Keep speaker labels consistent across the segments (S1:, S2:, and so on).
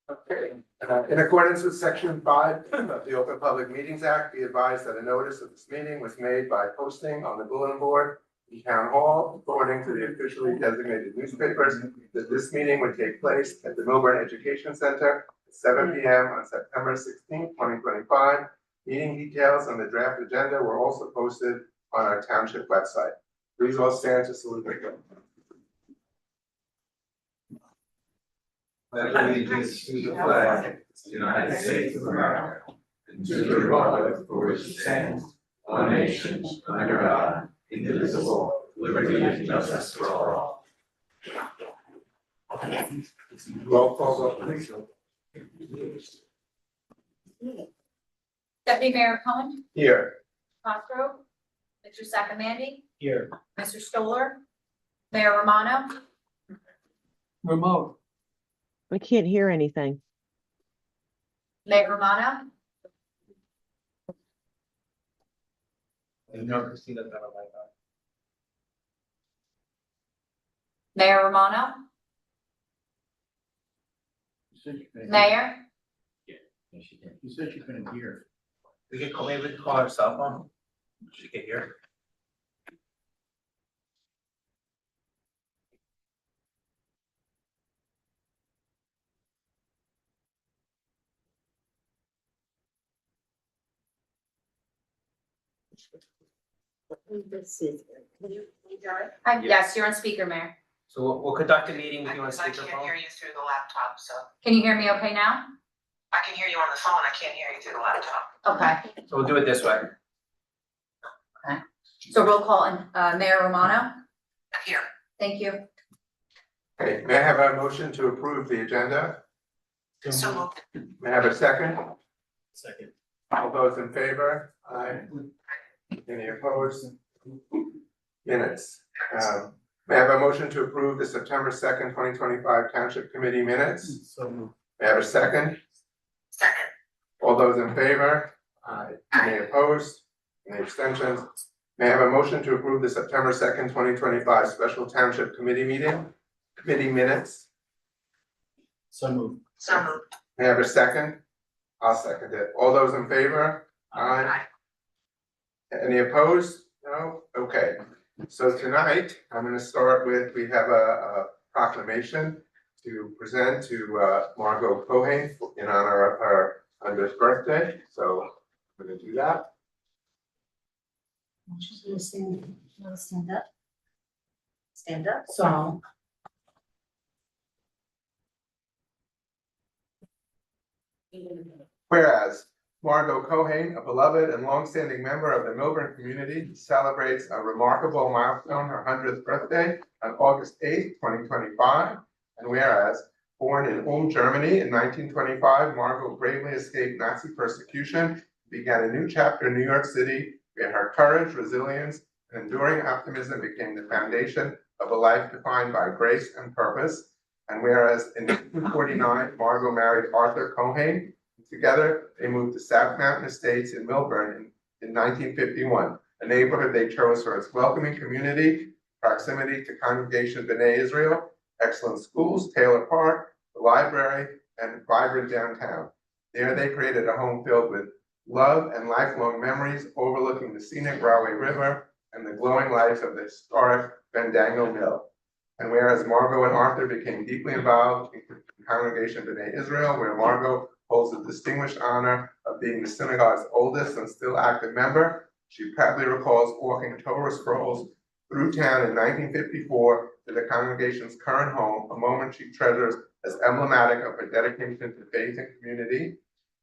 S1: Okay, in accordance with section 5 of the Open Public Meetings Act, be advised that a notice of this meeting was made by posting on the bulletin board in Town Hall, according to the officially designated newspapers, that this meeting would take place at the Milburn Education Center at 7 p.m. on September 16, 2025. Meeting details and the draft agenda were also posted on our township website. Please all stand to salute the flag.
S2: Pledge allegiance to the flag of the United States of America and to the republic for which it stands, one nation, under God, indivisible, liberty and justice for all.
S1: Roll call vote, please.
S3: Deputy Mayor Cohen,
S1: Here.
S3: Cosgrove, Mr. Sacamandi,
S4: Here.
S3: Mr. Stoller, Mayor Romano,
S4: Remote.
S5: I can't hear anything.
S3: Mayor Romano, Mayor Romano, Mayor,
S4: You said you couldn't hear.
S2: Maybe we can call her cell phone. She can hear.
S3: yes, you're on speaker, Mayor.
S2: So we'll conduct a meeting with you on
S6: I can't
S2: speakerphone.
S6: hear you through the laptop, so
S3: Can you hear me okay now?
S6: I can hear you on the phone, I can't hear you through the laptop.
S3: Okay,
S2: So we'll do it this way.
S3: so roll call, Mayor Romano,
S6: Here,
S3: thank you.
S1: Okay, may I have a motion to approve the agenda?
S6: so moved.
S1: May I have a second?
S4: Second.
S1: All those in favor? Aye. Any opposed? Minutes. May I have a motion to approve the September 2nd, 2025 Township Committee minutes?
S4: So moved.
S1: May I have a second?
S6: Second,
S1: All those in favor? Aye. Any opposed? Any abstentions? May I have a motion to approve the September 2nd, 2025 Special Township Committee minutes?
S4: So moved.
S6: so moved.
S1: May I have a second? I'll second it. All those in favor? Aye. Any opposed? No? Okay. So tonight, I'm gonna start with, we have a proclamation to present to Margot Cohen in honor of her 100th birthday. So I'm gonna do that.
S7: She's gonna stand up. Stand up, so.
S1: Whereas Margot Cohen, a beloved and longstanding member of the Milburn community, celebrates a remarkable milestone, her 100th birthday, on August 8th, 2025. And whereas born in Ulm, Germany in 1925, Margot bravely escaped Nazi persecution and began a new chapter in New York City, where her courage, resilience, and enduring optimism became the foundation of a life defined by grace and purpose. And whereas in 1949, Margot married Arthur Cohen, together, they moved to South Mountain Estates in Milburn in 1951, a neighborhood they chose for its welcoming community, proximity to Congregation B'nai Israel, excellent schools, Taylor Park, the library, and vibrant downtown. There they created a home filled with love and lifelong memories overlooking the scenic Rahway River and the glowing life of the historic Bendango Mill. And whereas Margot and Arthur became deeply involved in Congregation B'nai Israel, where Margot holds the distinguished honor of being the synagogue's oldest and still active member, she proudly recalls walking Torah scrolls through town in 1954 to the congregation's current home, a moment she treasures as emblematic of her dedication to faith and community.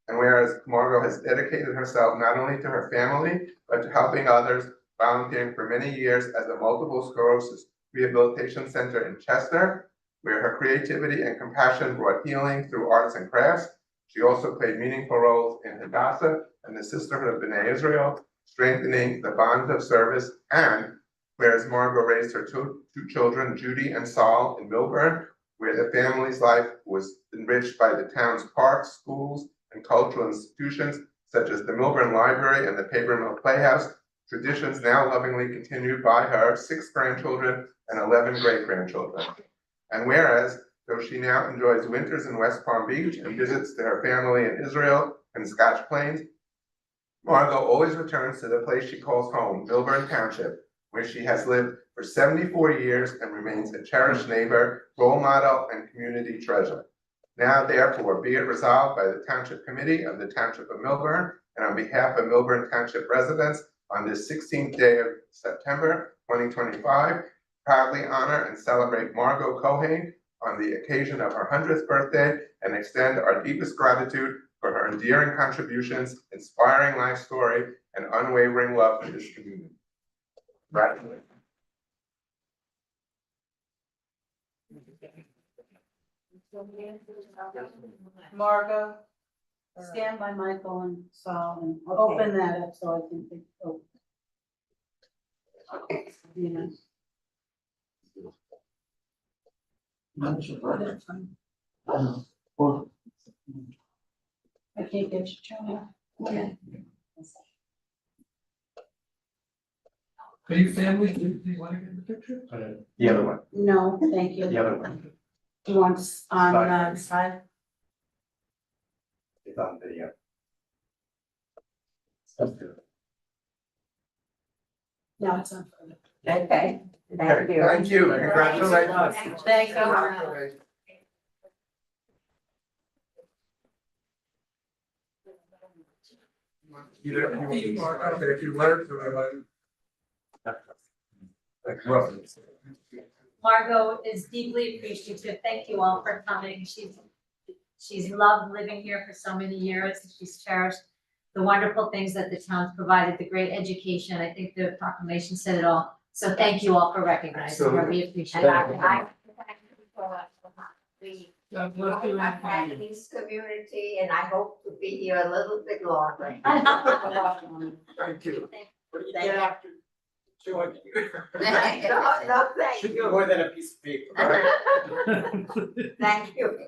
S1: And whereas Margot has dedicated herself not only to her family, but to helping others, volunteering for many years as a multiple sclerosis rehabilitation center in Chester, where her creativity and compassion brought healing through arts and crafts. She also played meaningful roles in Hadassah and the Sisterhood of B'nai Israel, strengthening the bonds of service. And whereas Margot raised her two children, Judy and Saul, in Milburn, where the family's life was enriched by the town's parks, schools, and cultural institutions, such as the Milburn Library and the Paper Mill Playhouse, traditions now lovingly continued by her 6 grandchildren and 11 great-grandchildren. And whereas though she now enjoys winters in West Palm Beach and visits to her family in Israel and Scotch Plains, Margot always returns to the place she calls home, Milburn Township, where she has lived for 74 years and remains a cherished neighbor, role model, and community treasure. Now therefore be it resolved by the Township Committee of the Township of Milburn and on behalf of Milburn Township residents on this 16th day of September 2025, proudly honor and celebrate Margot Cohen on the occasion of her 100th birthday and extend our deepest gratitude for her endearing contributions, inspiring life story, and unwavering love for this community. Congratulations.
S8: Margot, stand by Michael and Saul and open that up so I can think. Oh. You know. I can't get you, Joanna. Okay.
S2: Are you family? Do you want to get in the picture?
S4: The other one,
S8: No, thank you.
S4: the other one,
S8: You want us on the side?
S4: it's on video.
S8: No, it's on further.
S7: Okay,
S1: Thank you. Thank you. Congratulations.
S8: Thank you.
S1: Either of you, if you learn to,
S7: Margot is deeply appreciative. Thank you all for coming. She's loved living here for so many years. She's cherished the wonderful things that the town's provided, the great education. I think the proclamation said it all. So thank you all for recognizing her. We appreciate it.
S9: I've had in this community and I hope to be here a little bit longer.
S1: thank you.
S9: No, no, thank
S4: Should be
S9: you.
S4: more than a piece of paper.
S9: Thank you.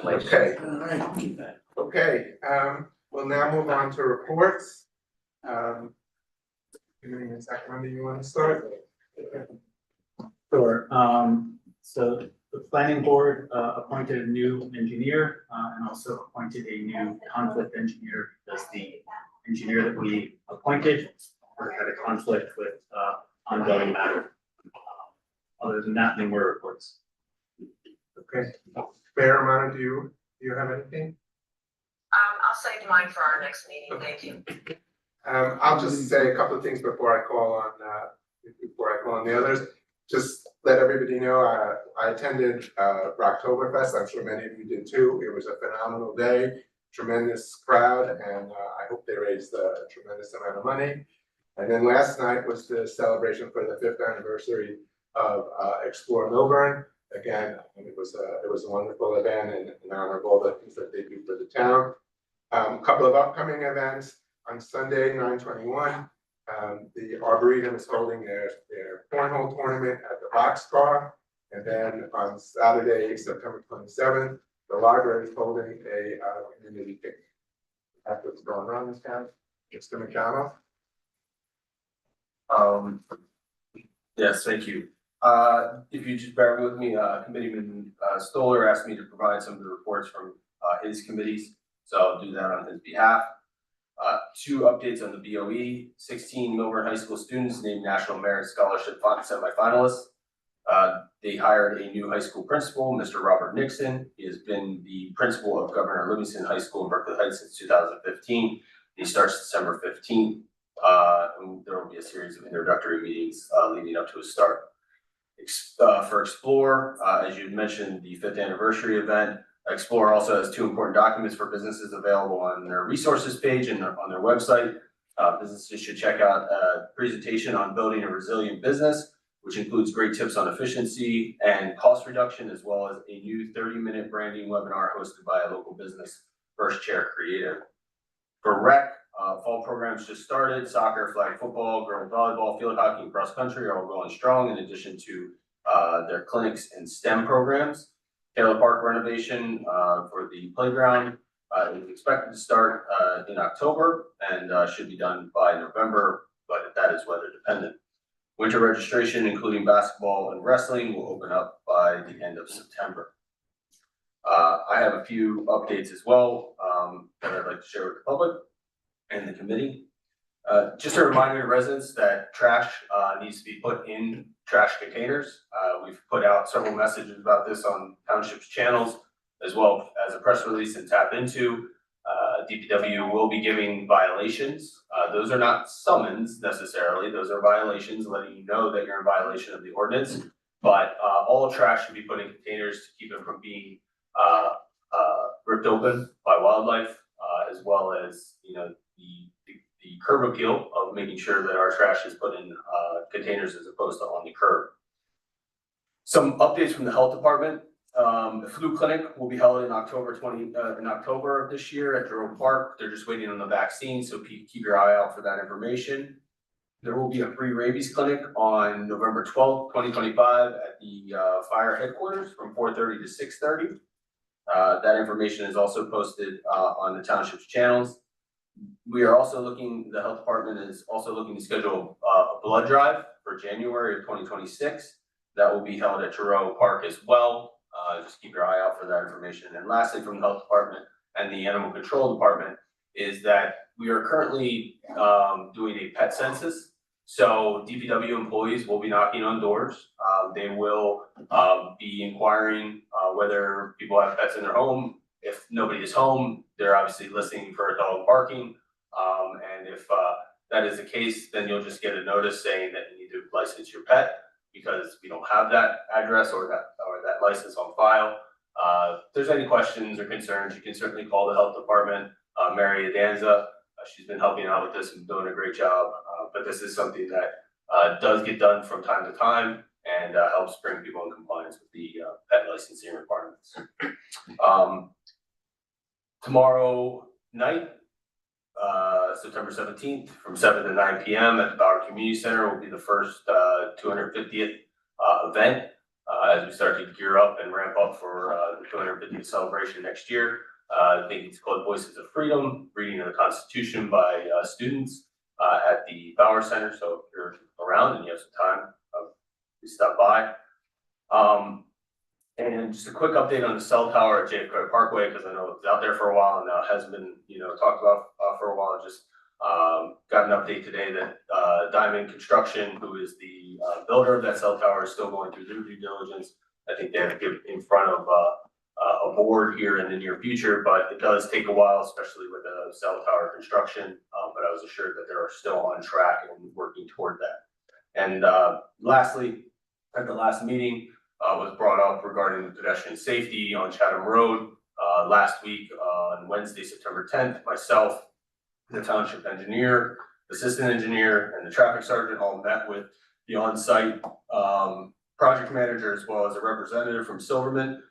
S1: Okay. Okay, we'll now move on to reports. Give me a second, when do you want to start?
S4: Sure, so the planning board appointed a new engineer and also appointed a new conflict engineer because the engineer that we appointed had a conflict with ongoing matter. Other than that, no more reports.
S1: Okay, Mayor Romano, do you have anything?
S6: I'll save mine for our next meeting, thank you.
S1: I'll just say a couple of things before I call on the others. Just let everybody know, I attended Rocktoberfest. I'm sure many of you did too. It was a phenomenal day, tremendous crowd, and I hope they raised a tremendous amount of money. And then last night was the celebration for the 5th anniversary of Explore Milburn. Again, it was a wonderful event and in honor of all the things that they do for the town. A couple of upcoming events. On Sunday, 9/21, the Arboretum is holding their cornhole tournament at the Boxcar. And then on Saturday, September 27th, the library is holding a community picnic. That's what's going on in this town. Mr. McDonald?
S10: Yes, thank you. If you just bear with me, Committeeman Stoller asked me to provide some of the reports from his committees, so I'll do that on his behalf. 2 updates on the BOE, 16 Milburn High School students named National Merit Scholarship semifinalists. They hired a new high school principal, Mr. Robert Nixon. He has been the principal of Governor Livingston High School in Berkeley Heights since 2015. He starts December 15th, and there will be a series of introductory meetings leading up to his start. For Explore, as you mentioned, the 5th anniversary event, Explore also has 2 important documents for businesses available on their resources page and on their website. Businesses should check out a presentation on building a resilient business, which includes great tips on efficiency and cost reduction, as well as a new 30-minute branding webinar hosted by a local business first chair creator. For rec, fall programs just started. Soccer, flag football, girls volleyball, field hockey, and cross country are all going strong, in addition to their clinics and STEM programs. Taylor Park renovation for the playground It is expected to start in October and should be done by November, but that is weather dependent. Winter registration, including basketball and wrestling, will open up by the end of September. I have a few updates as well that I'd like to share with the public and the committee. Just a reminder to residents that trash needs to be put in trash containers. We've put out several messages about this on Township's channels, as well as a press release and Tap Into. DPW will be giving violations. Those are not summons necessarily, those are violations letting you know that you're in violation of the ordinance. But all trash should be put in containers to keep it from being ripped open by wildlife, as well as, you know, the curb appeal of making sure that our trash is put in containers as opposed to on the curb. Some updates from the health department. The flu clinic will be held in October of this year at Jerome Park. They're just waiting on the vaccine, so keep your eye out for that information. There will be a free rabies clinic on November 12th, 2025 at the fire headquarters from 4:30 to 6:30. That information is also posted on the township's channels. We are also the health department is also looking to schedule a blood drive for January of 2026. That will be held at Jerome Park as well. Just keep your eye out for that information. And lastly, from the health department and the animal control department is that we are currently doing a pet census. So DPW employees will be knocking on doors. They will be inquiring whether people have pets in their home. If nobody is home, they're obviously listening for a dog barking. And if that is the case, then you'll just get a notice saying that you need to license your pet, because we don't have that address or that license on file. If there's any questions or concerns, you can certainly call the health department. Mary Adanza, she's been helping out with this and doing a great job. But this is something that does get done from time to time and helps bring people in compliance with the pet licensing requirements. Tomorrow night, September 17th, from 7 to 9 p.m. at the Bower Community Center will be the first 250th event as we start to gear up and ramp up for the 250th celebration next year. I think it's called Voices of Freedom, reading of the Constitution by students at the Bower Center. So if you're around and you have some time, please stop by. And just a quick update on the cell tower at JFK Parkway, because I know it's out there for a while and now has been, talked about for a while. Just got an update today that Diamond Construction, who is the builder of that cell tower, is still going through their due diligence. I think they have to get in front of a board here in the near future, but it does take a while, especially with the cell tower construction. But I was assured that they are still on track and working toward that. And lastly, at the last meeting, was brought up regarding the pedestrian safety on Chatham Road. Last week on Wednesday, September 10th, myself, the township engineer, assistant engineer, and the traffic sergeant all met with the on-site project manager as well as a representative from Silverman.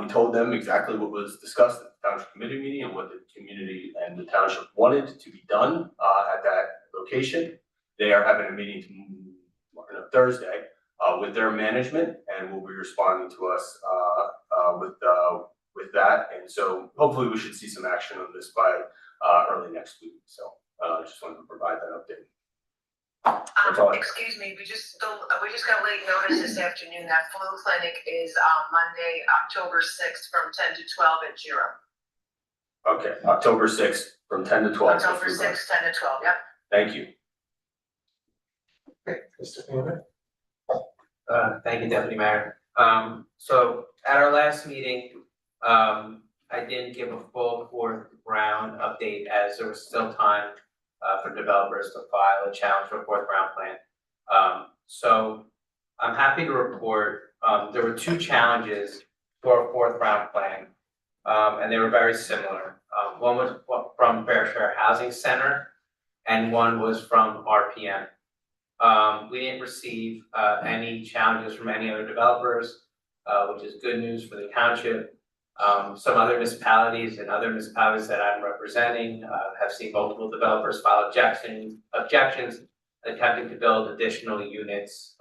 S10: We told them exactly what was discussed at the township committee meeting and what the community and the township wanted to be done at that location. They are having a meeting Thursday with their management, and will be responding to us with that. And so hopefully we should see some action on this by early next week. So just wanted to provide that update.
S6: Excuse me, we just got late notice this afternoon that flu clinic is Monday, October 6th from 10 to 12 at Giro.
S10: Okay, October 6th from 10 to 12.
S6: October 6th, 10 to 12, yep.
S10: Thank you.
S1: Okay, Mr. Freeman.
S11: Thank you, Deputy Mayor. So at our last meeting, I didn't give a full fourth round update as there was still time for developers to file a challenge for a fourth round plan. So I'm happy to report there were two challenges for a fourth round plan, and they were very similar. One was from Fair Share Housing Center, and one was from RPM. We didn't receive any challenges from any other developers, which is good news for the township. Some other municipalities and other municipalities that I'm representing have seen multiple developers file objections attempting to build additional units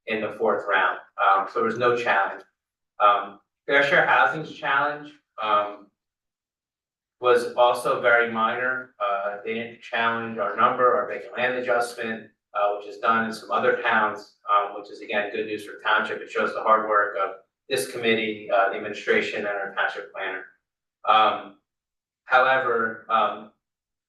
S11: in the fourth round. So there was no challenge. Fair Share Housing's challenge was also very minor. They didn't challenge our number, our vacant land adjustment, which is done in some other towns, which is again, good news for township. It shows the hard work of this committee, the administration and our township planner. However,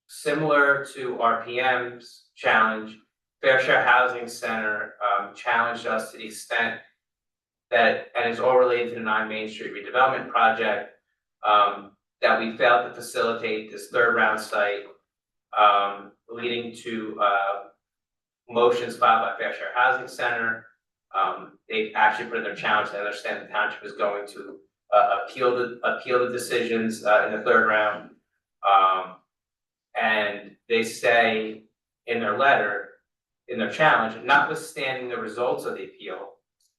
S11: similar to RPM's challenge, Fair Share Housing Center challenged us to the extent that, and it's all related to the 9 Main Street redevelopment project, that we failed to facilitate this third round site, leading to motions filed by Fair Share Housing Center. They actually put in their challenge to understand the township is going to appeal the decisions in the third round. And they say in their letter, in their challenge, notwithstanding the results of the appeal,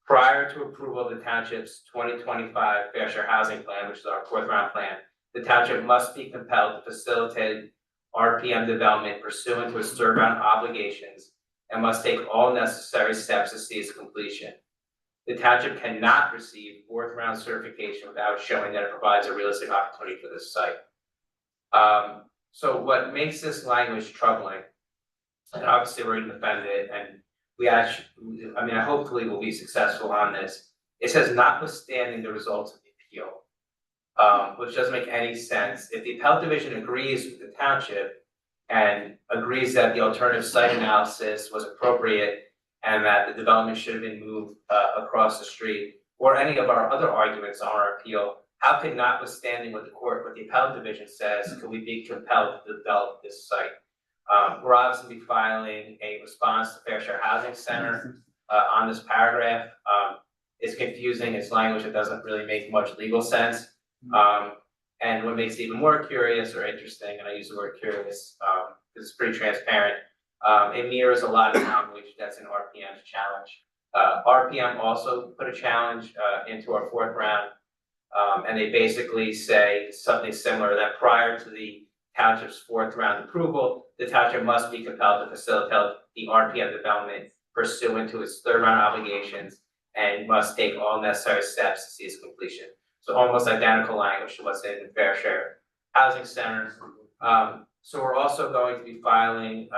S11: prior to approval of the township's 2025 Fair Share Housing Plan, which is our 4th round plan, the township must be compelled to facilitate RPM development pursuant to its third round obligations and must take all necessary steps to see its completion. The township cannot receive 4th round certification without showing that it provides a realistic opportunity for this site. So what makes this language troubling, and obviously we're going to defend it, and we actually, I mean, hopefully we'll be successful on this. It says notwithstanding the results of the appeal, which doesn't make any sense. If the appellate division agrees with the township and agrees that the alternative site analysis was appropriate and that the development should have been moved across the street, or any of our other arguments on our appeal, how can, notwithstanding what the appellate division says, could we be compelled to develop this site? We're obviously filing a response to Fair Share Housing Center on this paragraph. It's confusing, it's language that doesn't really make much legal sense. And what makes it even more curious or interesting, and I use the word curious because it's pretty transparent, it mirrors a lot of language that's in RPM's challenge. RPM also put a challenge into our 4th round, and they basically say something similar, that prior to the township's 4th round approval, the township must be compelled to facilitate the RPM development pursuant to its 3rd round obligations and must take all necessary steps to see its completion. So almost identical language to what's in the Fair Share Housing Center. So we're also going to be filing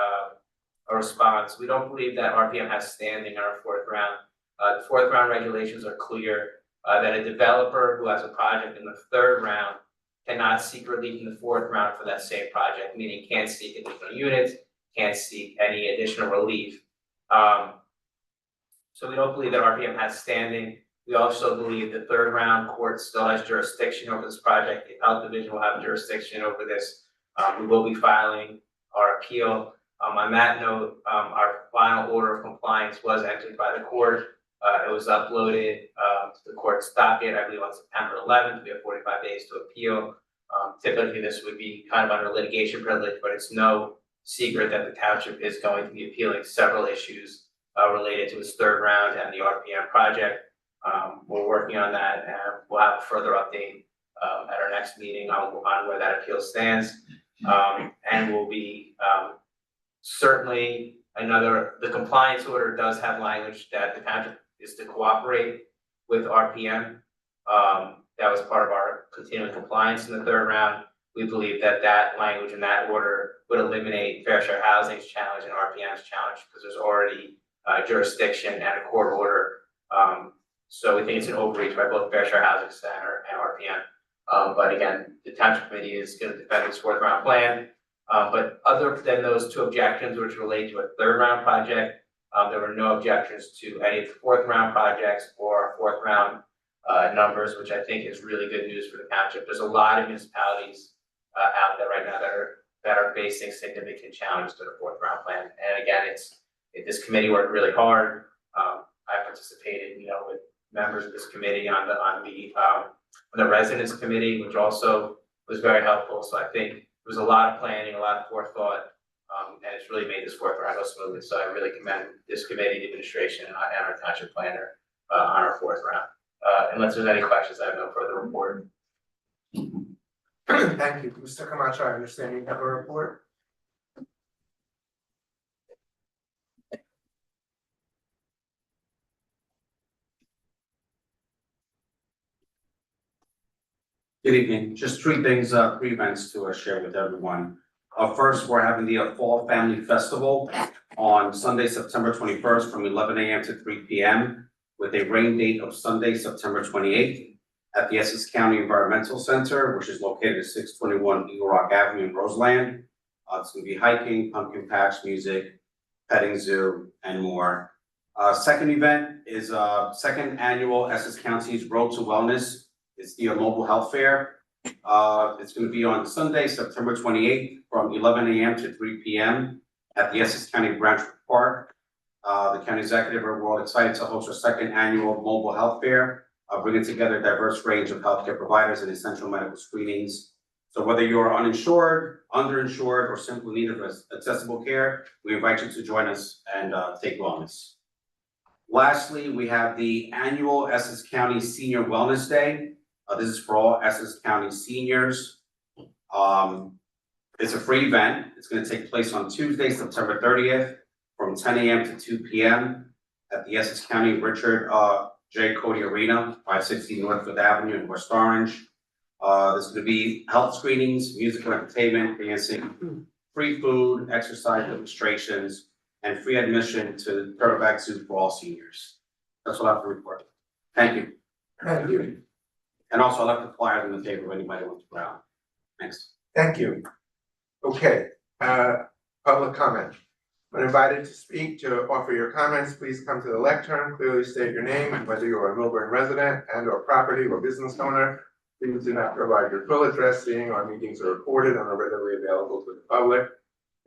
S11: a response. We don't believe that RPM has standing in our 4th round. The 4th round regulations are clear that a developer who has a project in the 3rd round cannot seek relief in the 4th round for that same project, meaning can't seek additional units, can't seek any additional relief. So we don't believe that RPM has standing. We also believe the 3rd round court still has jurisdiction over this project. The appellate division will have jurisdiction over this. We will be filing our appeal. On that note, our final order of compliance was entered by the court. It was uploaded to the court's docket, I believe on September 11th. We have 45 days to appeal. Typically this would be kind of under litigation privilege, but it's no secret that the township is going to be appealing several issues related to its 3rd round and the RPM project. We're working on that, and we'll have a further update at our next meeting on where that appeal stands. And we'll be certainly the compliance order does have language that the township is to cooperate with RPM. That was part of our continuing compliance in the 3rd round. We believe that that language in that order would eliminate Fair Share Housing's challenge and RPM's challenge because there's already jurisdiction and a court order. So we think it's an overreach by both Fair Share Housing Center and RPM. But again, the township committee is going to defend its 4th round plan. But other than those 2 objections which relate to a 3rd round project, there were no objections to any of the 4th round projects or 4th round numbers, which I think is really good news for the township. There's a lot of municipalities out there right now that are facing significant challenges to the 4th round plan. And again, this committee worked really hard. I participated, with members of this committee on the residents committee, which also was very helpful. So I think there was a lot of planning, a lot of forethought, and it's really made this 4th round go smoothly. So I really commend this committee, the administration, and our township planner on our 4th round. Unless there's any questions, I have no further report.
S1: Thank you. Mr. Camacho, I understand you have a report.
S12: Good evening. Just three things, three events to share with everyone. First, we're having the Fall Family Festival on Sunday, September 21st from 11 a.m. to 3 p.m. with a rain date of Sunday, September 28th at the Essex County Environmental Center, which is located at 621 Eagle Rock Avenue in Roseland. It's going to be hiking, pumpkin patch, music, petting zoo, and more. Second event is second annual Essex County's Road to Wellness. It's the mobile health fair. It's going to be on Sunday, September 28th from 11 a.m. to 3 p.m. at the Essex County Branch Park. The county executive, we're all excited to host our second annual mobile health fair, bringing together a diverse range of healthcare providers and essential medical screenings. So whether you're uninsured, underinsured, or simply need of accessible care, we invite you to join us and take wellness. Lastly, we have the annual Essex County Senior Wellness Day. This is for all Essex County seniors. It's a free event. It's going to take place on Tuesday, September 30th from 10 a.m. to 2 p.m. at the Essex County Richard J. Cody Arena, 560 North Fifth Avenue in West Orange. There's going to be health screenings, musical entertainment, dancing, free food, exercise demonstrations, and free admission to Turtleback Zoo for all seniors. That's what I have to report. Thank you.
S1: Thank you.
S12: And also, I left the flyers on the table if anybody wants to grab. Thanks.
S1: Thank you. Okay, public comment. When invited to speak to offer your comments, please come to the lectern, clearly state your name and whether you are a Milburn resident and or property or business owner. Please do not provide your full address, seeing our meetings are recorded and are readily available to the public.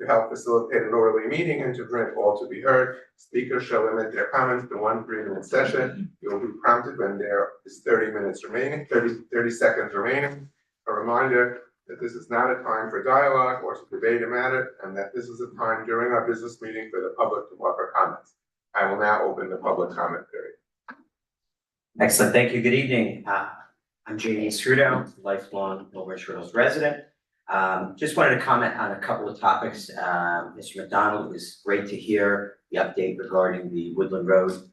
S1: To help facilitate an orderly meeting and to permit all to be heard, speakers shall limit their comments to 1 3-minute session. You will be prompted when there is 30 seconds remaining. A reminder that this is not a time for dialogue or to debate a matter, and that this is a time during our business meeting for the public to offer comments. I will now open the public comment period.
S13: Excellent, thank you, good evening. I'm Jamie Strudo, lifelong Milburn Short Hills resident. Just wanted to comment on a couple of topics. Mr. McDonald, it was great to hear the update regarding the Woodland Road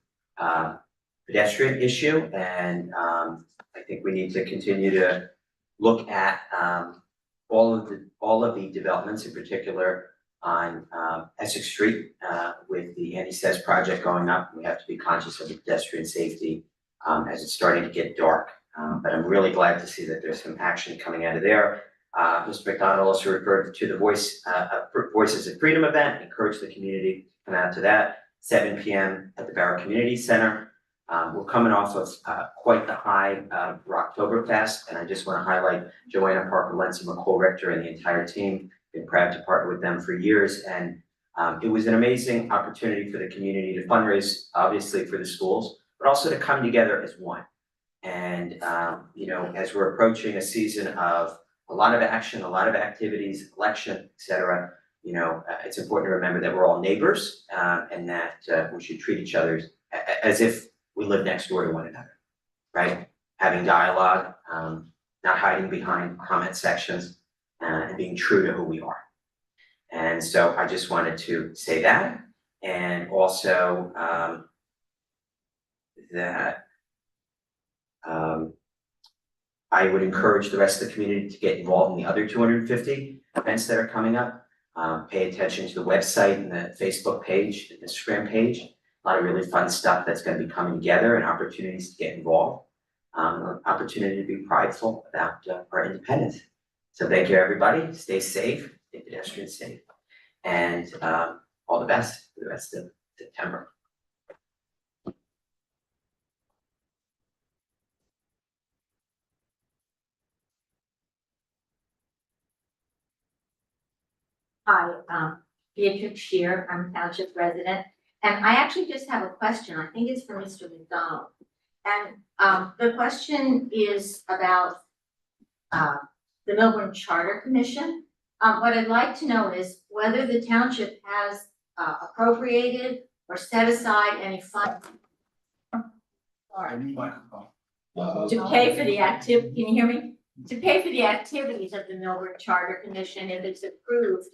S13: pedestrian issue, and I think we need to continue to look at all of the developments, in particular on Essex Street with the Andy Says project going up. We have to be conscious of the pedestrian safety as it's starting to get dark. But I'm really glad to see that there's some action coming out of there. Mr. McDonald also referred to the Voices of Freedom event, encourage the community to come out to that, 7 p.m. at the Barrow Community Center. We're coming off of quite the high for Oktoberfest, and I just want to highlight Joanna Parker-Lenz and McCall Richter and the entire team. Been proud to partner with them for years, and it was an amazing opportunity for the community to fundraise, obviously for the schools, but also to come together as one. And you know, as we're approaching a season of a lot of action, a lot of activities, election, et cetera, you know, it's important to remember that we're all neighbors and that we should treat each other as if we live next door to one another, right? Having dialogue, not hiding behind comment sections, and being true to who we are. And so I just wanted to say that, and also that I would encourage the rest of the community to get involved in the other 250 events that are coming up. Pay attention to the website and the Facebook page, the Instagram page. A lot of really fun stuff that's going to be coming together and opportunities to get involved. Opportunity to be prideful about our independence. So thank you, everybody. Stay safe, stay pedestrian safe, and all the best for the rest of September.
S7: Hi, Beatrix Shear, I'm a Township resident, and I actually just have a question. I think it's for Mr. McDonald. And the question is about the Milburn Charter Commission. What I'd like to know is whether the township has appropriated or set aside any funds to pay for the activity. Can you hear me? To pay for the activities of the Milburn Charter Commission if it's approved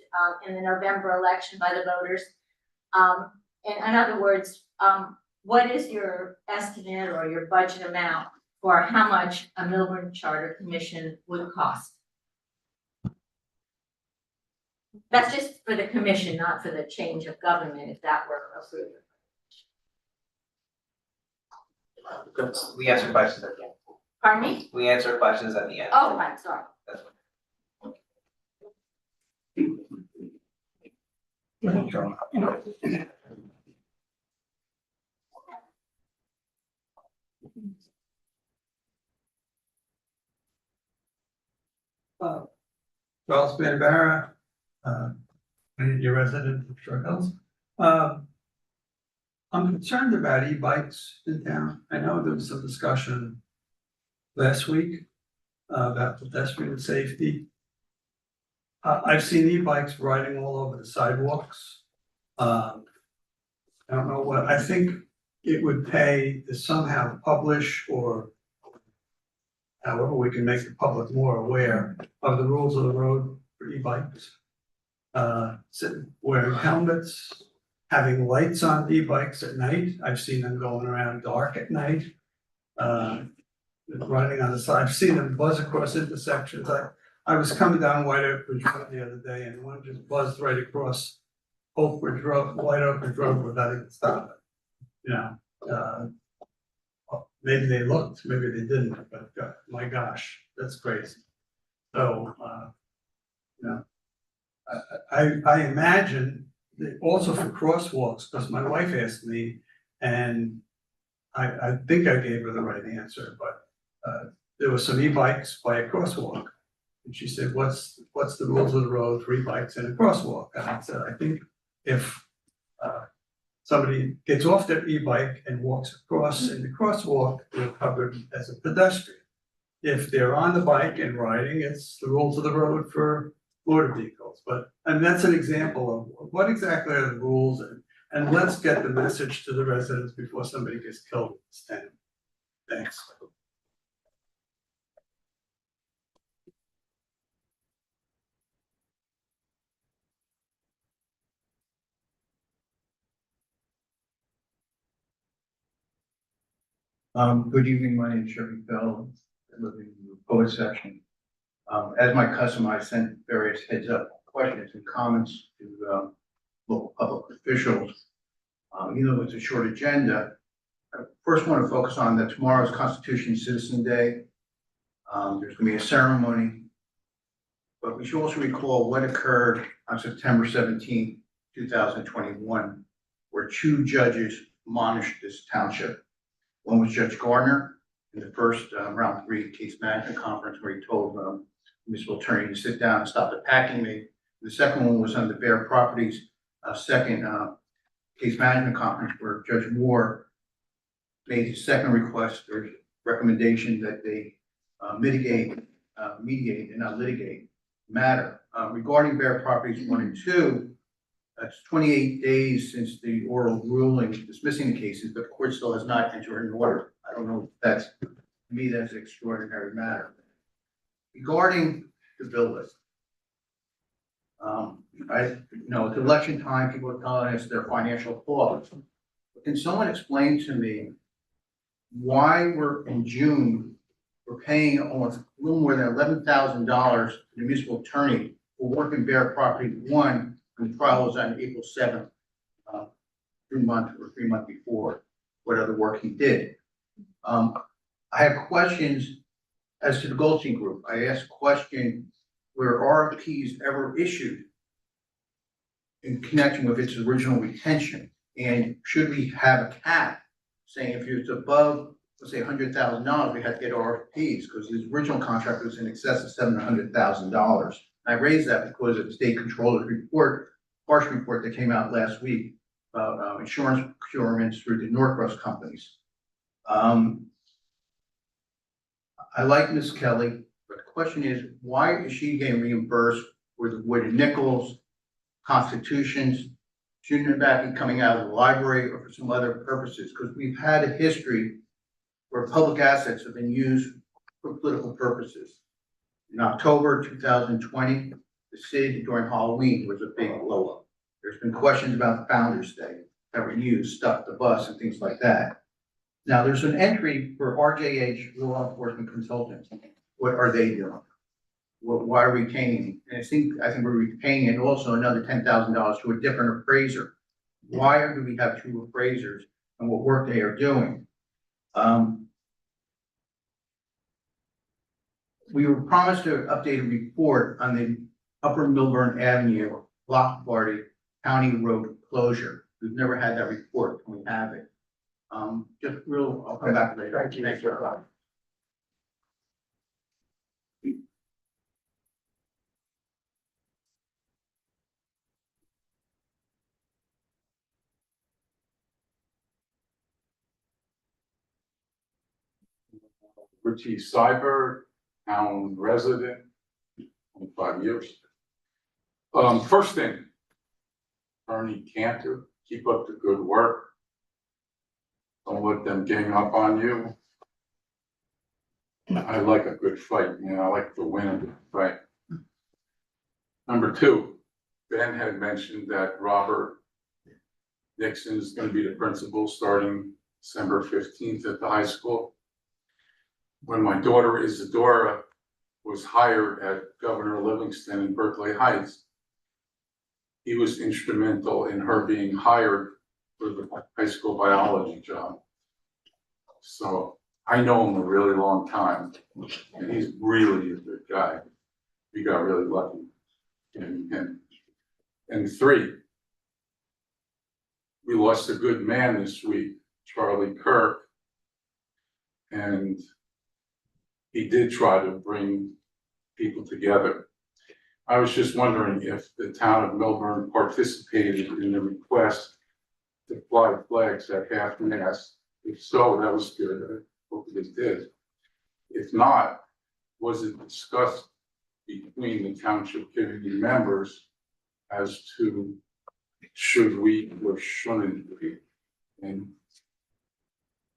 S7: in the November election by the voters. In other words, what is your estimate or your budget amount for how much a Milburn Charter Commission would cost. That's just for the commission, not for the change of government, if that were approved.
S11: We answer questions at the end.
S7: Pardon me?
S11: We answer questions at the end.
S7: Oh, right, sorry.
S11: That's fine.
S2: Charles Bambara, your resident of Short Hills. I'm concerned about e-bikes in town. I know there was some discussion last week about pedestrian safety. I've seen e-bikes riding all over the sidewalks. I don't know what, I think it would pay to somehow publish or however we can make the public more aware of the rules of the road for e-bikes. Wearing helmets, having lights on e-bikes at night. I've seen them going around dark at night. Riding on the side, I've seen them buzz across intersections. I was coming down White Oak Ridge Road the other day and one just buzzed right across Oak Ridge Road, White Oak Ridge Road without even stopping. You know, maybe they looked, maybe they didn't, but my gosh, that's crazy. So, you know, I imagine that also for crosswalks, because my wife asked me, and I think I gave her the right answer, but there were some e-bikes by a crosswalk. And she said, what's the rules of the road for e-bikes in a crosswalk? And I said, I think if somebody gets off their e-bike and walks across in the crosswalk, they're covered as a pedestrian. If they're on the bike and riding, it's the rules of the road for motor vehicles. But, and that's an example of what exactly are the rules, and let's get the message to the residents before somebody gets killed in this town. Thanks.
S14: Good evening, my name is Sherry Bell, I live in the poet section. As my custom, I sent various heads up questions and comments to local public officials. Even though it's a short agenda, I first want to focus on that tomorrow's Constitution Citizen Day. There's going to be a ceremony, but we should also recall what occurred on September 17, 2021, where two judges admonished this township. One was Judge Gardner in the first round 3 case management conference where he told municipal attorney to sit down and stop attacking me. The second one was on the Bear Properties second case management conference where Judge Moore made his second request or recommendation that they mediate and not litigate matter. Regarding Bear Properties 1 and 2, that's 28 days since the oral ruling dismissing the cases, but the court still has not entered an order. I don't know if that's, to me, that's an extraordinary matter. Regarding the bill list, it's election time, people are telling us their financial thoughts. Can someone explain to me why we're in June, we're paying almost a little more than $11,000 to the municipal attorney for work in Bear Property 1, and the trial was on April 7th, 3 months before, what other work he did. I have questions as to the Goldstein Group. I asked a question, were RFPs ever issued in connection with its original retention? And should we have a cap saying if it's above, let's say $100,000, we have to get RFPs because his original contract was in excess of $700,000. I raised that because of the state controller's report, harsh report that came out last week about insurance procurements through the Norcross companies. I like Ms. Kelly, but the question is, why is she getting reimbursed for the wood and nickels, constitutions, shouldn't that be coming out of the library or for some other purposes? Because we've had a history where public assets have been used for political purposes. In October 2020, the city during Halloween was a big blow up. There's been questions about the Founder's Day that were used, stuff the bus and things like that. Now, there's an entry for RJH Law Enforcement Consultants. What are they doing? Why are we paying? And I think we're paying it also another $10,000 to a different appraiser. Why do we have two appraisers and what work they are doing? We were promised to update a report on the Upper Milburn Avenue block party county road closure. We've never had that report, and we have it. I'll come back later.
S1: Thank you, Mr. Clark.
S15: Richie Cyber, town resident, 25 years. First thing, Bernie Cantor, keep up the good work. Don't let them gang up on you. I like a good fight, I like to win a good fight. Number two, Ben had mentioned that Robert Nixon is going to be the principal starting December 15th at the high school. When my daughter Isadora was hired at Governor Livingston in Berkeley Heights, he was instrumental in her being hired for the high school biology job. So I know him a really long time, and he's really a good guy. We got really lucky in him. And three, we lost a good man this week, Charlie Kirk, and he did try to bring people together. I was just wondering if the town of Melbourne participated in the request to fly flags at half-mast. If so, that was good. I hope they did. If not, was it discussed between the township committee members as to should we or shouldn't we? And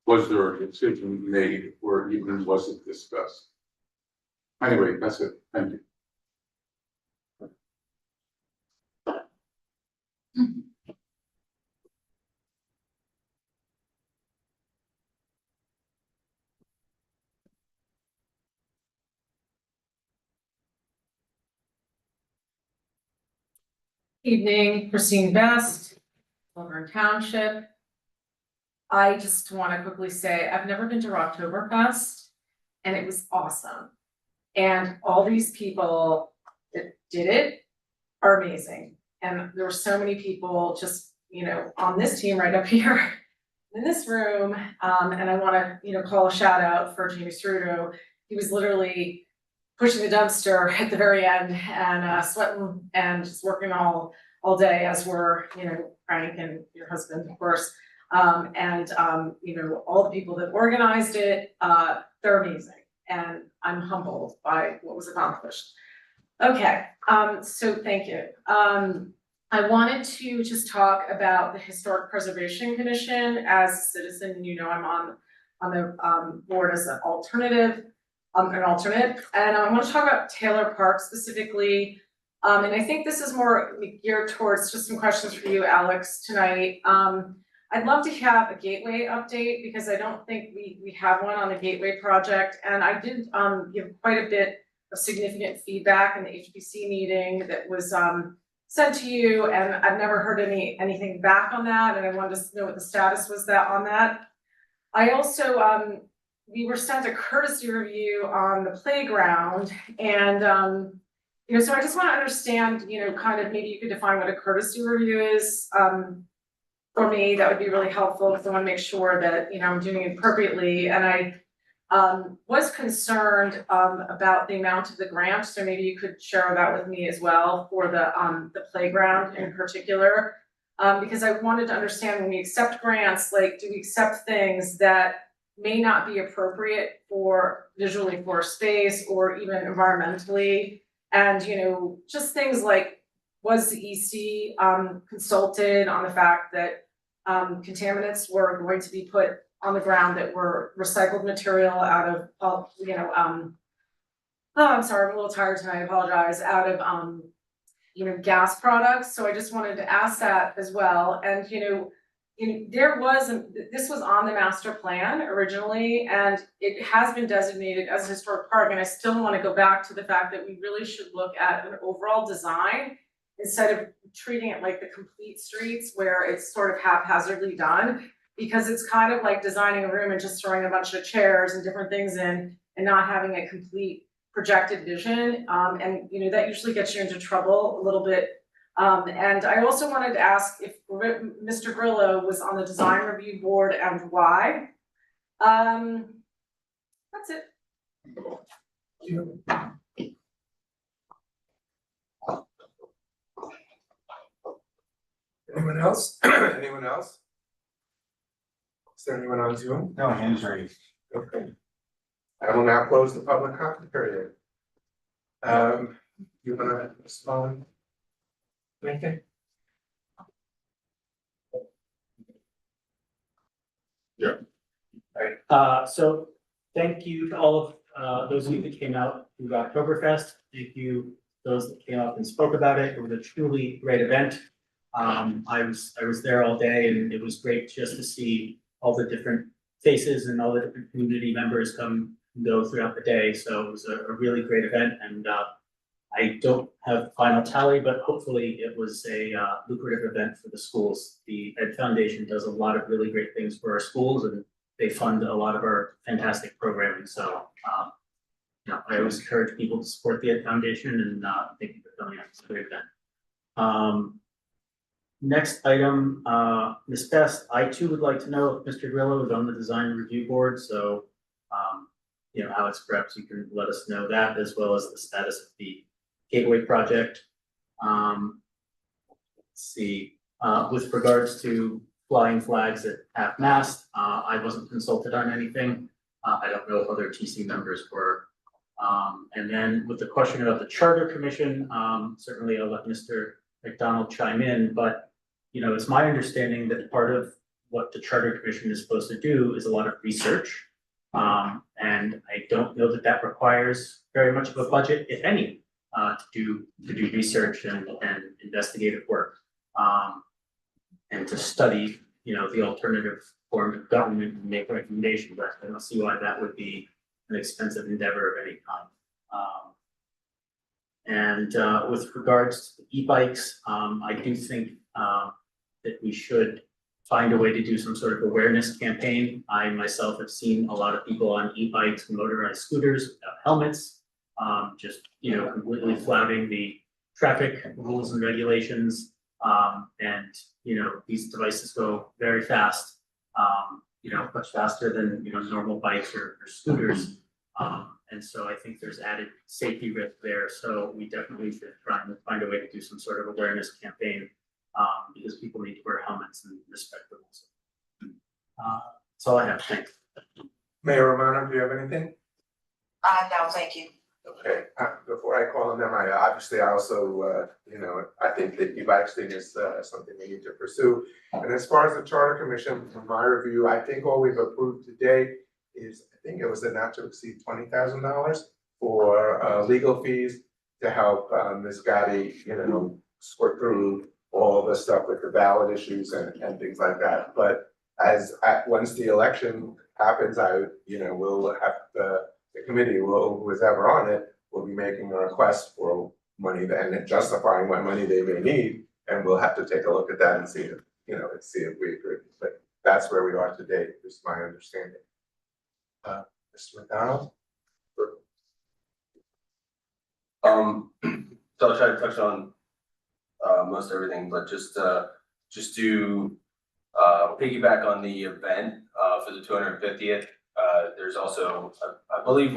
S15: was there a decision made or even was it discussed? Anyway, that's it. Thank you.
S16: Evening, Christine Best, Milburn Township. I just want to quickly say, I've never been to Rocktoberfest, and it was awesome. And all these people that did it are amazing. And there were so many people just, on this team right up here in this room. And I want to, call a shout out for Jamie Ceruto. He was literally pushing the dumpster at the very end and sweating and just working all day, as were, Frank and your husband, of course. All the people that organized it, they're amazing. And I'm humbled by what was accomplished. Okay, so thank you. I wanted to just talk about the Historic Preservation Commission. As a citizen, I'm on the board as an alternate, and I want to talk about Taylor Park specifically. And I think this is more geared towards just some questions for you, Alex, tonight. I'd love to have a gateway update because I don't think we have one on the gateway project. And I did give quite a bit of significant feedback in the HPC meeting that was sent to you, and I've never heard anything back on that, and I wanted to know what the status was on that. I also we were sent a courtesy review on the playground, and so I just want to understand, kind of maybe you could define what a courtesy review is. For me, that would be really helpful because I want to make sure that I'm doing it appropriately. And I was concerned about the amount of the grant, so maybe you could share that with me as well for the playground in particular, because I wanted to understand when we accept grants, like, do we accept things that may not be appropriate for visually for space or even environmentally, and just things like, was the EC consulted on the fact that contaminants were going to be put on the ground that were recycled material out of, oh, I'm sorry, I'm a little tired tonight, I apologize, out of, gas products. So I just wanted to ask that as well. And, this was on the master plan originally, and it has been designated as a historic park, and I still wanna go back to the fact that we really should look at an overall design instead of treating it like the complete streets where it's sort of haphazardly done, because it's kind of like designing a room and just throwing a bunch of chairs and different things in and not having a complete projected vision, and that usually gets you into trouble a little bit. And I also wanted to ask if Mr. Grillo was on the design review board and why. That's it.
S1: Anyone else? Anyone else? Is there anyone on Zoom?
S14: No, hands raised.
S1: Okay. I will now close the public comment period. You wanna respond? Anything?
S4: So thank you to all of those of you that came out to Oktoberfest. Thank you those that came up and spoke about it. It was a truly great event. I was there all day, and it was great just to see all the different faces and all the different community members come and go throughout the day. So it was a really great event, and I don't have final tally, but hopefully it was a lucrative event for the schools. The Ed Foundation does a lot of really great things for our schools, and they fund a lot of our fantastic programming. So I always encourage people to support the Ed Foundation, and thank you for coming out. It's a great event. Next item, Ms. Best, I too would like to know if Mr. Grillo is on the design review board. So Alex, perhaps you can let us know that, as well as the status of the Gateway project. Let's see, with regards to flying flags at half-mast, I wasn't consulted on anything. I don't know if other TC members were. And then with the question about the Charter Commission, certainly I'll let Mr. McDonald chime in, but it's my understanding that part of what the Charter Commission is supposed to do is a lot of research. And I don't know that that requires very much of a budget, if any, to do research and investigative work. And to study, the alternative form of government and make recommendations. I don't see why that would be an expensive endeavor of any kind. And with regards to e-bikes, I do think that we should find a way to do some sort of awareness campaign. I myself have seen a lot of people on e-bikes and motorized scooters without helmets, just completely flouting the traffic rules and regulations. And these devices go very fast, much faster than normal bikes or scooters. And so I think there's added safety risk there. So we definitely should try and find a way to do some sort of awareness campaign, because people need to wear helmets and respect the rules. That's all I have. Thanks.
S1: Mayor Romano, do you have anything?
S6: No, thank you.
S1: Okay, before I call on them, I also, I think the e-bikes thing is something we need to pursue. And as far as the Charter Commission, from my review, I think all we've approved to date is, I think it was a not to exceed $20,000 for legal fees to help Ms. Gotti, sort through all the stuff with the ballot issues and things like that. But once the election happens, we'll have the committee who is ever on it will be making a request for money and justifying what money they may need, and we'll have to take a look at that and see if we agree. But that's where we are today, is my understanding. Mr. McDonald?
S10: So I'll try to touch on most everything, but just to piggyback on the event for the 250th. There's also, I believe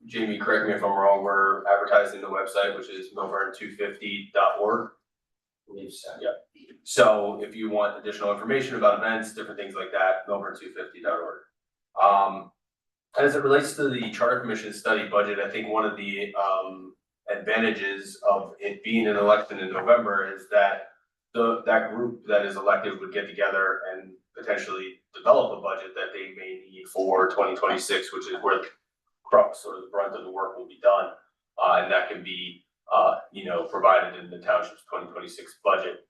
S10: Jamie, correct me if I'm wrong, we're advertising the website, which is milburn250.org. I believe so. Yeah. So if you want additional information about events, different things like that, milburn250.org. As it relates to the Charter Commission study budget, I think one of the advantages of it being an election in November is that that group that is elected would get together and potentially develop a budget that they may need for 2026, which is where the crux or the brunt of the work will be done. And that can be, provided in the township's 2026 budget.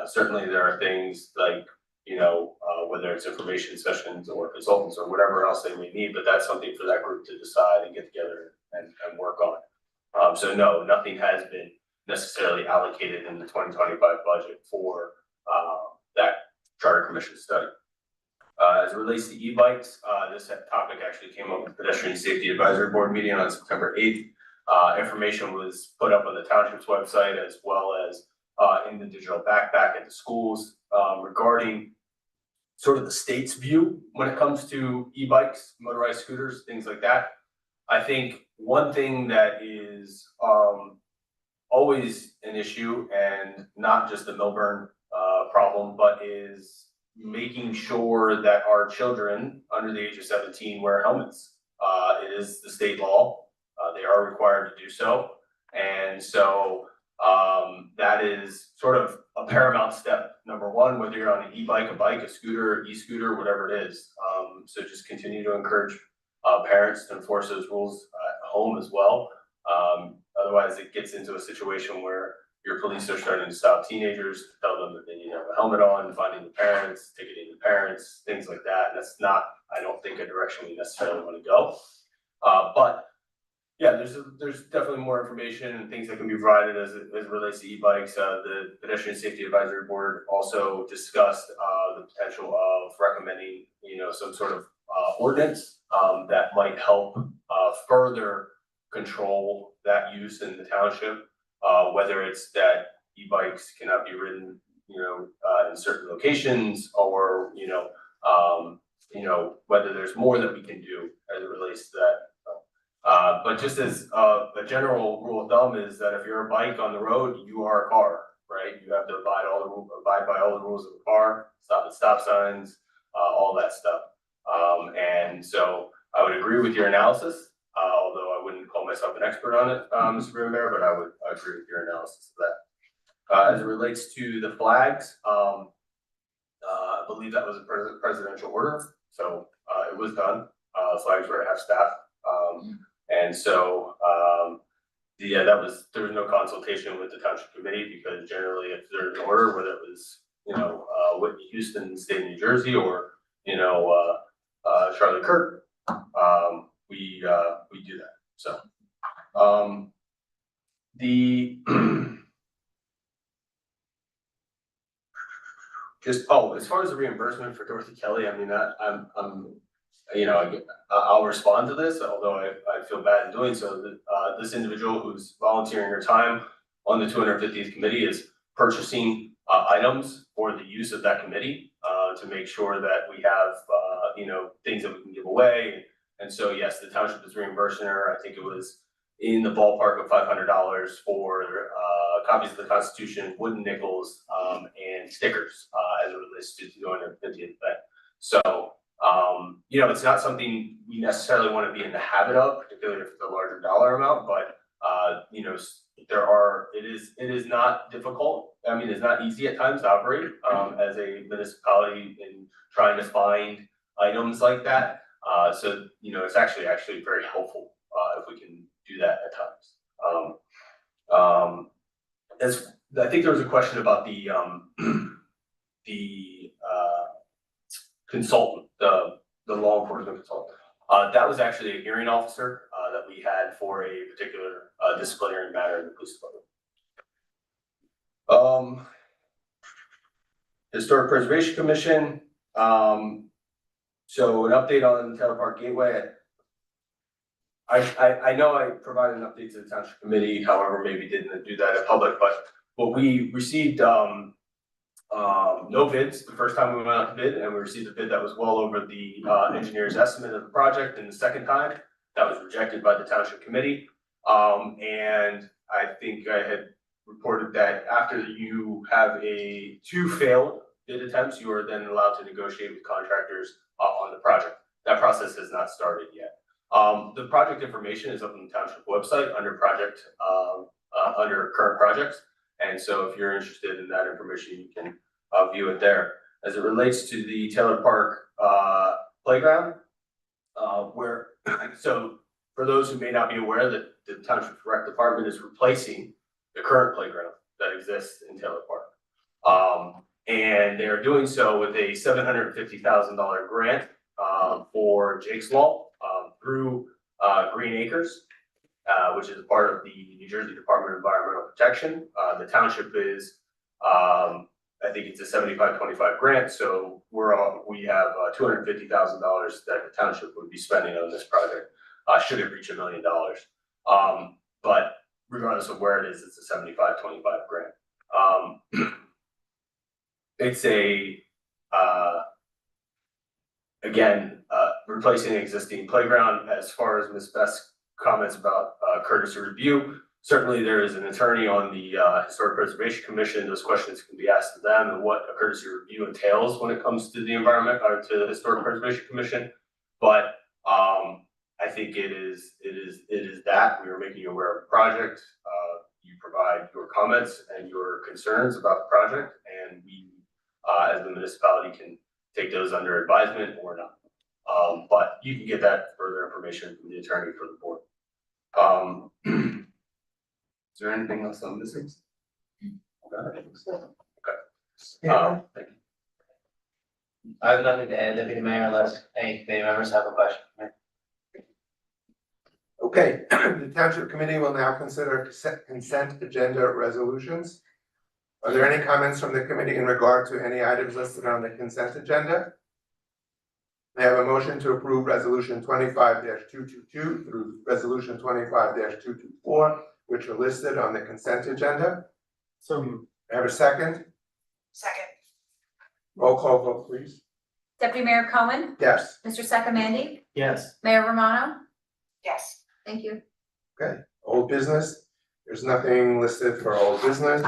S10: Certainly there are things like whether it's information sessions or consultants or whatever else they may need, but that's something for that group to decide and get together and work on. So no, nothing has been necessarily allocated in the 2025 budget for that charter commission study. As it relates to e-bikes, this topic actually came up with the Pedestrian Safety Advisory Board meeting on September 8th. Information was put up on the township's website as well as in the digital backpack at the schools regarding sort of the state's view when it comes to e-bikes, motorized scooters, things like that. I think one thing that is always an issue, and not just the Milburn problem, but is making sure that our children under the age of 17 wear helmets. It is the state law. They are required to do so. And so that is sort of a paramount step. Number one, whether you're on an e-bike, a bike, a scooter, e-scooter, whatever it is. So just continue to encourage parents to enforce those rules at home as well. Otherwise, it gets into a situation where your police are starting to stop teenagers, tell them that they need to have a helmet on, finding the parents, ticketing the parents, things like that. And that's not, I don't think, a direction we necessarily want to go. But yeah, there's definitely more information and things that can be provided as it relates to e-bikes. The Pedestrian Safety Advisory Board also discussed the potential of recommending, some sort of ordinance that might help further control that use in the township. Whether it's that e-bikes cannot be ridden, in certain locations, or whether there's more that we can do as it relates to that. But just as a general rule of thumb is that if you're a bike on the road, you are a car, right? You have to abide by all the rules of the car, stop at stop signs, all that stuff. And so I would agree with your analysis, although I wouldn't call myself an expert on it, Mr. Mayor, but I would agree with your analysis of that. As it relates to the flags, I believe that was a presidential order, so it was done. Flags were at half staff. And so, there was no consultation with the township committee, because generally if there's an order, whether it was, Whitney Houston, state of New Jersey, or, Charlie Kirk, we do that. So, as far as the reimbursement for Dorothy Kelly, I mean, I'll respond to this, although I feel bad in doing so. This individual who's volunteering her time on the 250th committee is purchasing items for the use of that committee to make sure that we have things that we can give away. And so yes, the township is reimbursing her. I think it was in the ballpark of $500 for copies of the Constitution, wooden nickels, and stickers as it relates to the 250th event. So it's not something we necessarily want to be in the habit of, particularly if it's a larger dollar amount, but it is not difficult. I mean, it's not easy at times to operate as a municipality in trying to find items like that. So it's actually very helpful if we can do that at times. I think there was a question about the consultant, the law enforcement consultant. That was actually a hearing officer that we had for a particular disciplinary matter in the police department. Historic Preservation Commission. So an update on the Taylor Park Gateway. I know I provided an update to the Township Committee, however, maybe didn't do that in public, but we received no bids the first time we went out to bid, and we received a bid that was well over the engineer's estimate of the project. And the second time, that was rejected by the Township Committee. And I think I had reported that after you have two failed bid attempts, you are then allowed to negotiate with contractors on the project. That process has not started yet. The project information is up on the Township website under under current projects. And so if you're interested in that information, you can view it there. As it relates to the Taylor Park playground, so for those who may not be aware, that the Township Rec Department is replacing the current playground that exists in Taylor Park. And they're doing so with a $750,000 grant for Jake's Law through Green Acres, which is part of the New Jersey Department of Environmental Protection. The township is, I think it's a 75-25 grant, so we have $250,000 that the township would be spending on this project, should it reach $1 million. But regardless of where it is, it's a 75-25 grant. It's replacing an existing playground. As far as Ms. Best's comments about courtesy review, certainly there is an attorney on the Historic Preservation Commission. Those questions can be asked to them and what a courtesy review entails when it comes to the environment or to the Historic Preservation Commission. But I think it is that we are making you aware of the project. You provide your comments and your concerns about the project, and we, as the municipality, can take those under advisement or not. But you can get that further information from the attorney for the board. Is there anything else I'm missing? Okay. Thank you.
S11: I have nothing to add, Deputy Mayor, unless any committee members have a question.
S1: Okay, the Township Committee will now consider consent agenda resolutions. Are there any comments from the committee in regard to any items listed on the consent agenda? May I have a motion to approve resolution 25-222 through resolution 25-224, which are listed on the consent agenda?
S4: So moved.
S1: May I have a second?
S6: Second.
S1: Roll call vote, please.
S3: Deputy Mayor Cohen,
S1: Yes.
S3: Mr. Sakamandy,
S4: Yes.
S3: Mayor Romano,
S6: Yes.
S3: thank you.
S1: Okay, old business. There's nothing listed for old business,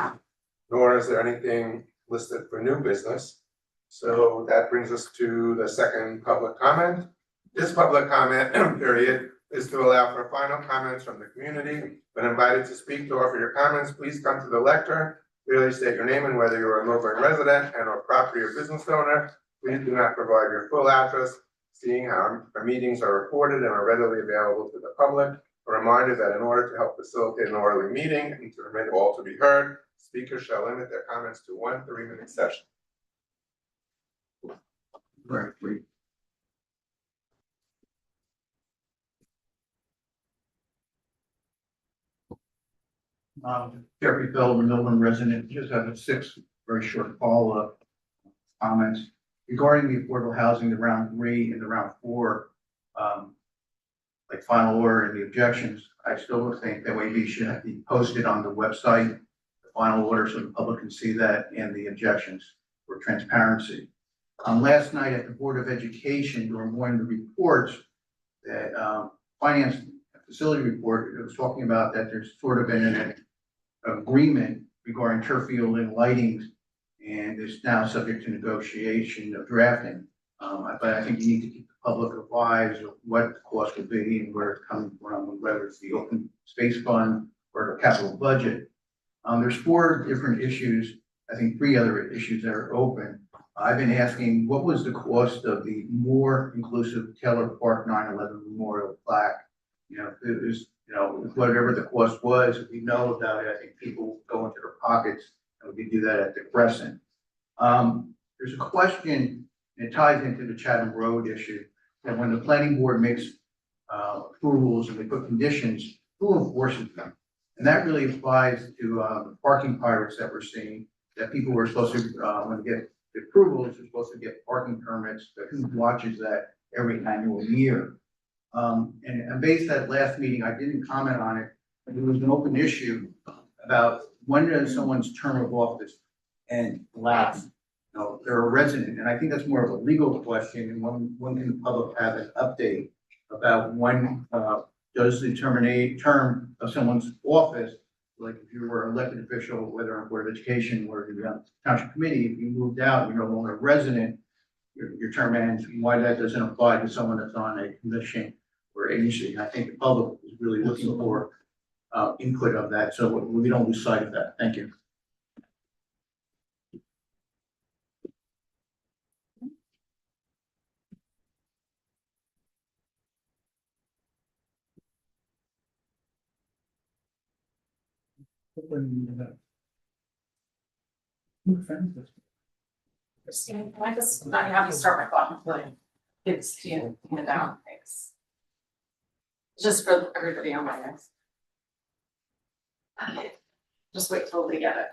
S1: nor is there anything listed for new business. So that brings us to the second public comment. This public comment period is to allow for final comments from the community. When invited to speak to offer your comments, please come to the lectern. Clearly state your name and whether you're a Millburn resident and or property or business owner. Please do not provide your full address, seeing how our meetings are recorded and are readily available to the public. A reminder that in order to help facilitate an orderly meeting and to permit all to be heard, speakers shall limit their comments to 1 3-minute session.
S14: Right, great. Jeffrey Bell, a Millburn resident, just have 6 very short follow-up comments regarding the affordable housing, the round 3 and the round 4. Like final order and the objections, I still think that maybe should be posted on the website, the final order, so the public can see that, and the objections for transparency. Last night at the Board of Education, during one of the reports that finance facility report, it was talking about that there's sort of been an agreement regarding turf field and lightings, and it's now subject to negotiation of drafting. But I think you need to keep the public advised of what the cost would be and where it's coming from, whether it's the open space fund or the capital budget. There's 4 different issues, I think 3 other issues that are open. I've been asking, what was the cost of the more inclusive Taylor Park 9/11 Memorial plaque? You know, it was, whatever the cost was, if we know about it, I think people go into their pockets, and we could do that at the Crescent. There's a question, and it ties into the Chatham Road issue, that when the planning board makes approvals and they put conditions, who enforces them? And that really applies to the parking pirates that we're seeing, that people were supposed to, when they get the approvals, they're supposed to get parking permits, but who watches that every annual year? And based that last meeting, I didn't comment on it, but there was an open issue about when does someone's term of office end, lapse? They're a resident, and I think that's more of a legal question, and when can the public have an update about when does the term of someone's office, like if you were an elected official, whether on Board of Education or the Township Committee, if you moved out, you're no longer a resident, your term ends, and why that doesn't apply to someone that's on a commission or agency. And I think the public is really looking for input of that, so we don't lose sight of that. Thank you.
S16: Christine, can I just, not have you start my thought before I give this to you, hand it down, thanks. Just for everybody on my end. Okay, just wait till we get it.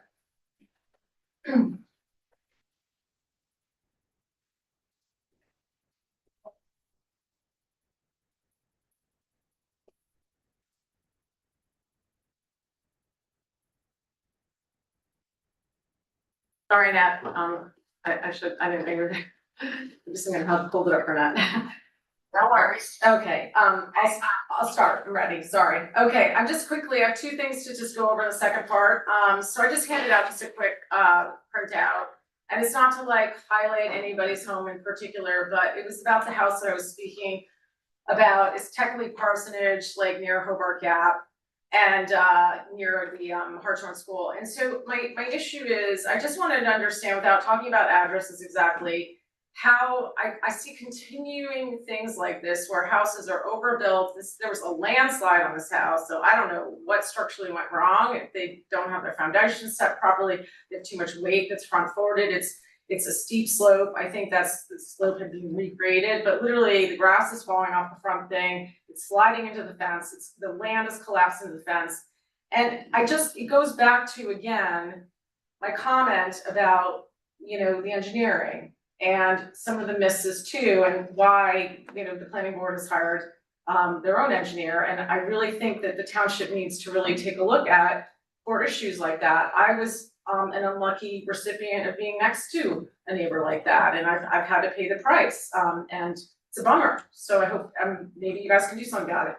S16: Sorry, Nat, I didn't think I'm just gonna have to hold it up for Nat.
S6: No worries.
S16: Okay, I'll start, I'm ready, sorry. Okay, I'm just quickly, I have 2 things to just go over in the second part. So I just handed out just a quick, printout. And it's not to like highlight anybody's home in particular, but it was about the house that I was speaking about. It's technically parsonage, like near Hobart Gap and, near the, Hartshorn School. And so my issue is, I just wanted to understand, without talking about addresses exactly, how I see continuing things like this where houses are overbuilt. There was a landslide on this house, so I don't know what structurally went wrong. If they don't have their foundation set properly, they have too much weight that's front forwarded. It's a steep slope. I think the slope had been regraded, but literally the grass is falling off the front thing. It's sliding into the fence. The land is collapsing into the fence. And it goes back to, again, my comment about, the engineering and some of the misses too, and why, the planning board has hired their own engineer. And I really think that the township needs to really take a look at for issues like that. I was an unlucky recipient of being next to a neighbor like that, and I've had to pay the price, and it's a bummer. So I hope maybe you guys can do something about it.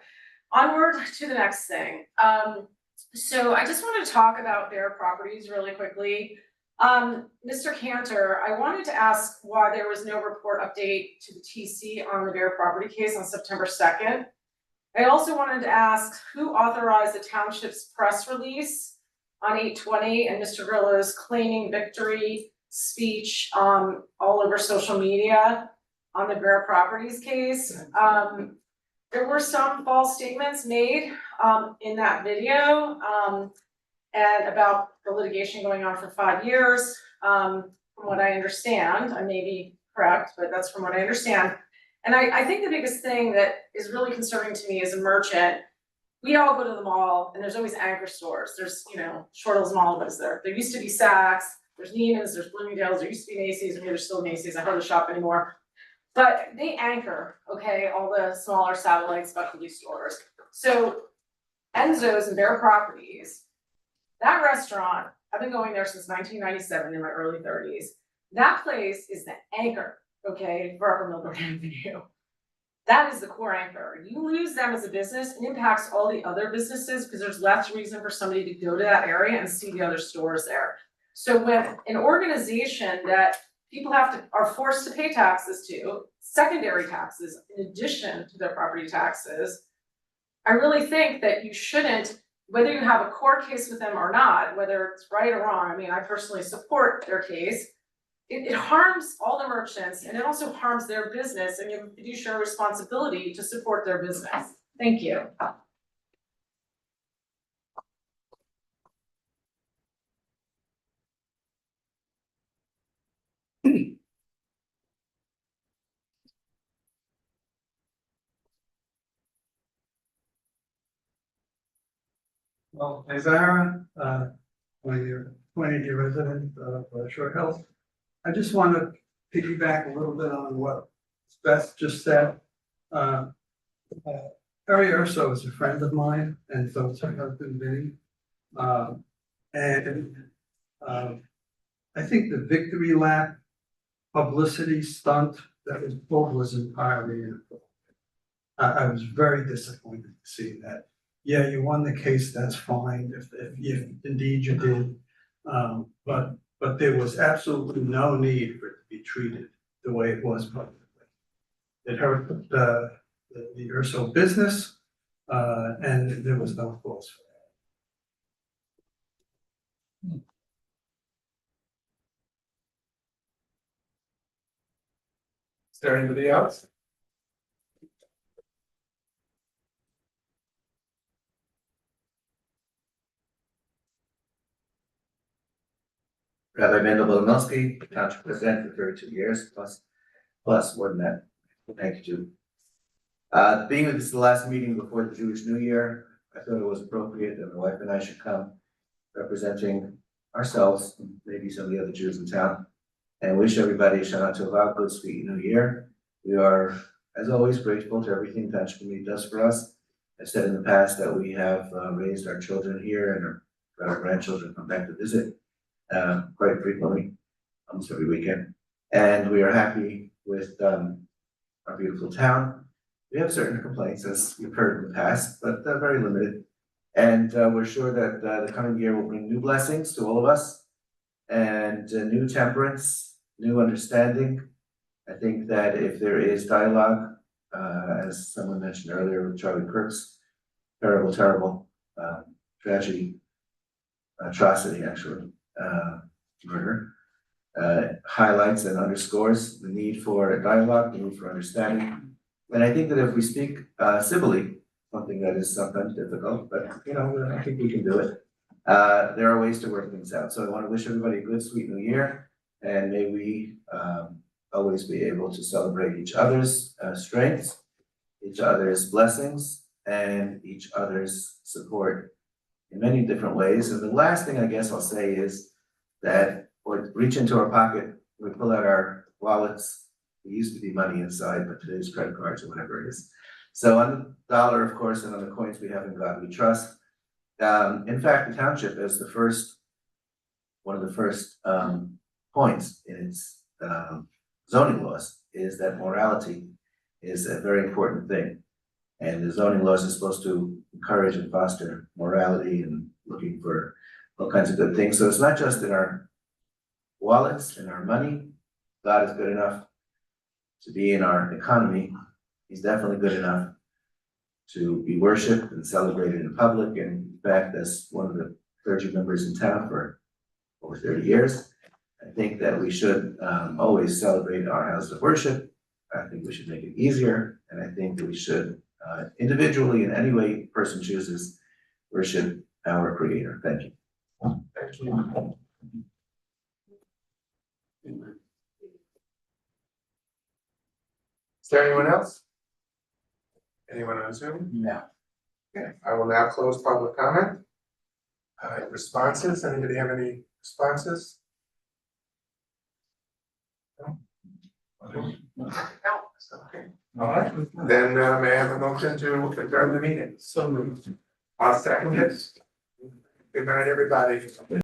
S16: Onward to the next thing. So I just want to talk about Bear Properties really quickly. Mr. Cantor, I wanted to ask why there was no report update to the TC on the Bear Property case on September 2nd. I also wanted to ask who authorized the township's press release on 8/20 and Mr. Grillo's claiming victory speech all over social media on the Bear Properties case. There were some false statements made in that video and about the litigation going on for 5 years. From what I understand, I may be correct, but that's from what I understand. And I think the biggest thing that is really concerning to me as a merchant, we all go to the mall and there's always anchor stores. There's, Shortles Mall was there. There used to be Saks, there's Neiman's, there's Bloomingdale's, there used to be Macy's, maybe there's still Macy's, I hardly shop anymore. But they anchor, okay, all the smaller satellite specialty stores. So Enzo's and Bear Properties, that restaurant, I've been going there since 1997 in my early 30s. That place is the anchor, okay, for Upper Milburn Avenue. That is the core anchor. You lose them as a business, it impacts all the other businesses because there's less reason for somebody to go to that area and see the other stores there. So when an organization that people are forced to pay taxes to, secondary taxes in addition to their property taxes, I really think that you shouldn't, whether you have a court case with them or not, whether it's right or wrong, I mean, I personally support their case. It harms all the merchants and it also harms their business, and you have a fiduciary responsibility to support their business. Thank you.
S17: Well, hey Zara, when you're 20-year resident of Short Hills, I just want to piggyback a little bit on what Beth just said. Harry Urso is a friend of mine, and so is her husband Vinny. I think the victory lap publicity stunt that was pulled was entirely inappropriate. I was very disappointed to see that. Yeah, you won the case, that's fine, if indeed you did. But there was absolutely no need for it to be treated the way it was publicly. It hurt the Urso business, and there was no cause for that.
S1: Is there anybody else?
S18: Rabbi Mendel Bolomelski, Township President for 32 years, plus more than that. Thank you, Jude. Being that this is the last meeting before the Jewish New Year, I thought it was appropriate that my wife and I should come representing ourselves, and maybe some of the other Jews in town, and wish everybody Shana Tova, good sweet New Year. We are, as always, grateful to everything Township Community does for us. I've said in the past that we have raised our children here and our grandchildren come back to visit quite frequently, almost every weekend. And we are happy with our beautiful town. We have certain complaints, as you've heard in the past, but they're very limited. And we're sure that the coming year will bring new blessings to all of us and new temperance, new understanding. I think that if there is dialogue, as someone mentioned earlier with Charlie Kirk's terrible tragedy, atrocity actually, murder, highlights and underscores the need for dialogue, the need for understanding. And I think that if we speak civilly, something that is sometimes difficult, but I think we can do it. There are ways to work things out. So I want to wish everybody a good, sweet New Year, and may we always be able to celebrate each other's strengths, each other's blessings, and each other's support in many different ways. And the last thing I guess I'll say is that we reach into our pocket, we pull out our wallets. There used to be money inside, but today's credit cards or whatever it is. So on the dollar, of course, and on the coins we have in God we trust. In fact, the township is one of the first points in its zoning laws is that morality is a very important thing. And the zoning laws are supposed to encourage and foster morality and looking for all kinds of good things. So it's not just in our wallets and our money. God is good enough to be in our economy. He's definitely good enough to be worshipped and celebrated in public. And in fact, as one of the clergy members in town for over 30 years, I think that we should always celebrate our house of worship. I think we should make it easier. And I think that we should individually, in any way a person chooses, worship our Creator. Thank you.
S1: Thank you. Is there anyone else? Anyone on Zoom?
S14: No.
S1: Okay, I will now close public comment. Responses, anybody have any responses? No? No, okay. All right, then may I have a motion to adjourn the meeting?
S14: So moved.
S1: I'll second it. Good night, everybody.